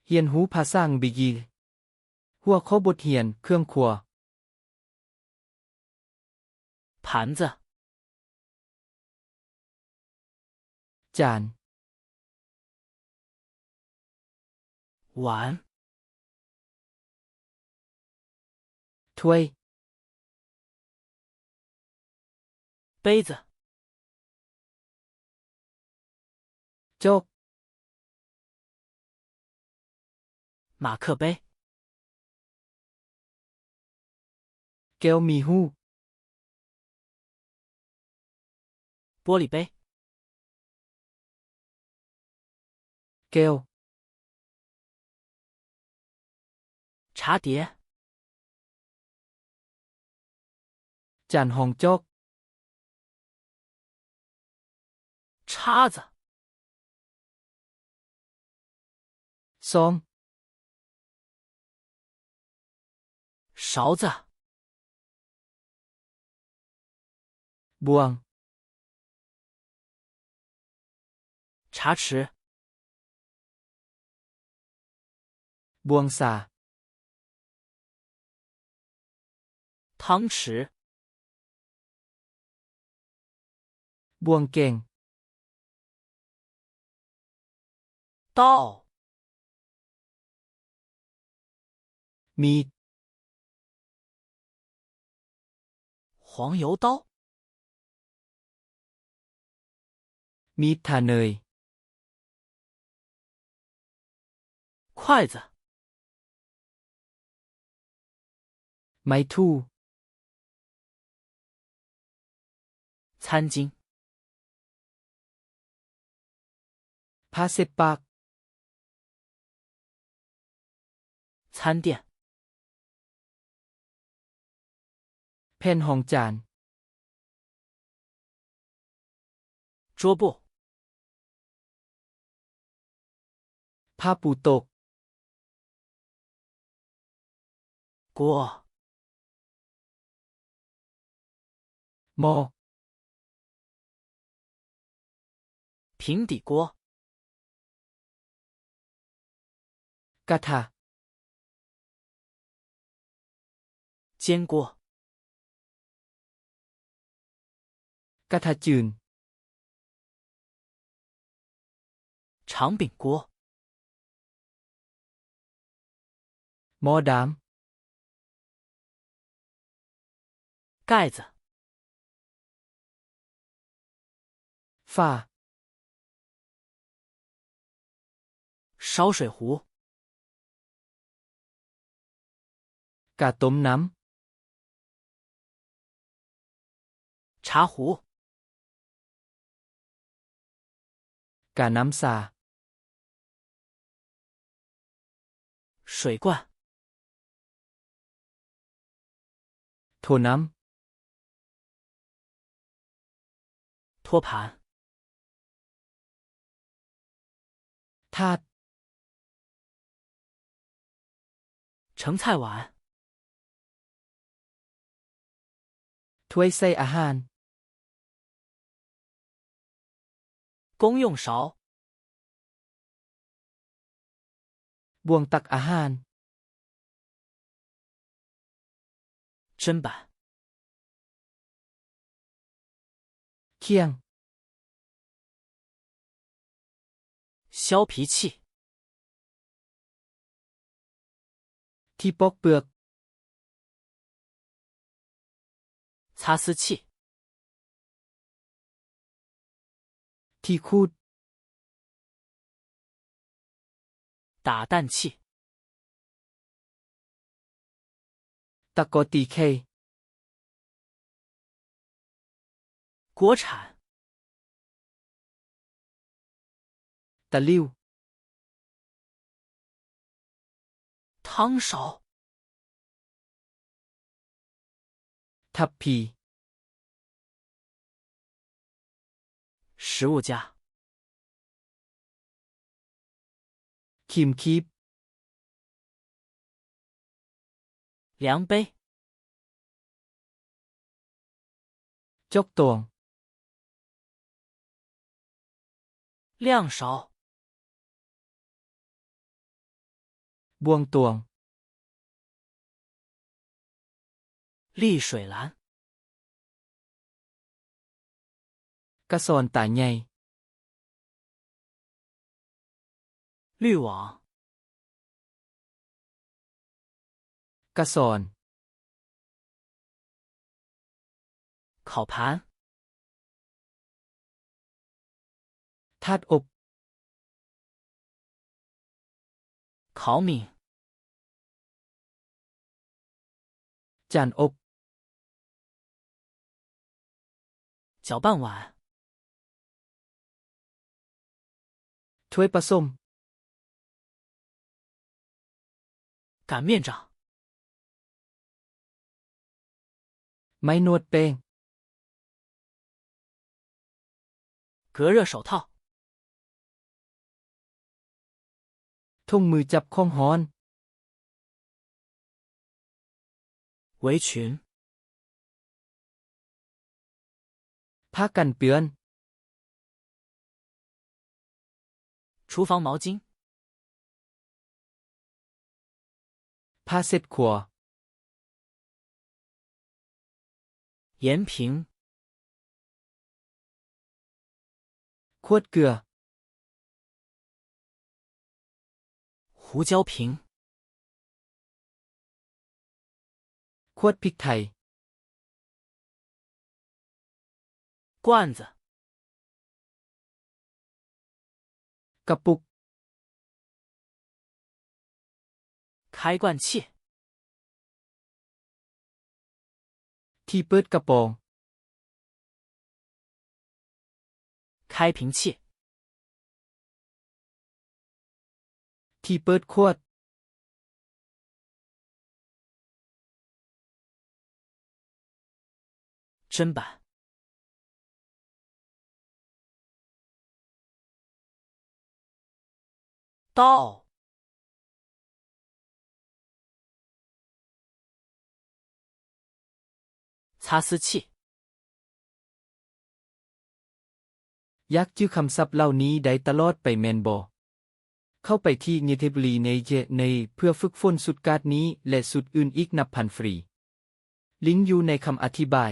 เรียนรู้ภาษาอังกฤษหัวข้อบทเรียนเครื่องครัว盘子、จาน碗、ถ้วย杯子、โจ๊ก马克杯、แก้วมีหู玻璃杯、แก้ว茶碟、จานห้องโจ๊ก叉子、ซ้อม勺子、บวง茶匙、บวงสา汤匙、บวงเก่ง刀、มีด黄油刀、มีดทาเนย筷子、ไม้ทู่餐巾、ผ้าเช็ดปาก餐垫、แผ่นห้องจาน桌布、ผ้าปูโต๊ะ锅、หม้อ平底锅、กระทะ煎锅、กระทะจืน长柄锅、หม้อดาม盖子、ฝ้า烧水壶、กาต้มน้茶壶、ำกาน้ำสา水罐、โถน้托盘、ำถาด盛菜碗、ถ้วยใส่อาหาร公用勺、บวงตักอาหาร砧板、เคียง削皮器、ที่ปอกเปลือก擦丝器、ที่คูด打蛋器、ตะกอตีไข่锅铲、ตะลิ่ว汤勺、ทับพี 食物架、ครีมคีบ量杯、จกตวง量勺、บวงตวง丽水蓝， กระสอนตาใหญ่ 滤网， กระสอน 烤盘， ธาตุอบ 烤饼， จานอบ 搅拌碗， ถ้วยผสม 擀面杖， ไม้นวดแป้ง 隔热手套， ทุ่งมือจับของฮ้อน 围裙， ผ้ากันเปื้อน 厨房毛巾， ผ้าเช็ดครัว 盐瓶， ขวดเกลือ 胡椒瓶， ขวดพริกไทย 罐子， กระปุก 开罐器， ที่เปิดกระป๋อง 开瓶器， ที่เปิดขวด 砧板，刀，擦丝器， อยากจื้อคำศัพท์เหล่านี้ได้ตลอดไปแมนบ่เข้าไปที่เนเธอร์ลีในเจในเพื่อฝึกฝนสุดการ์ดนี้และสุดอื่นอีกนับพันฟรีลิงก์อยู่ในคำอธิบาย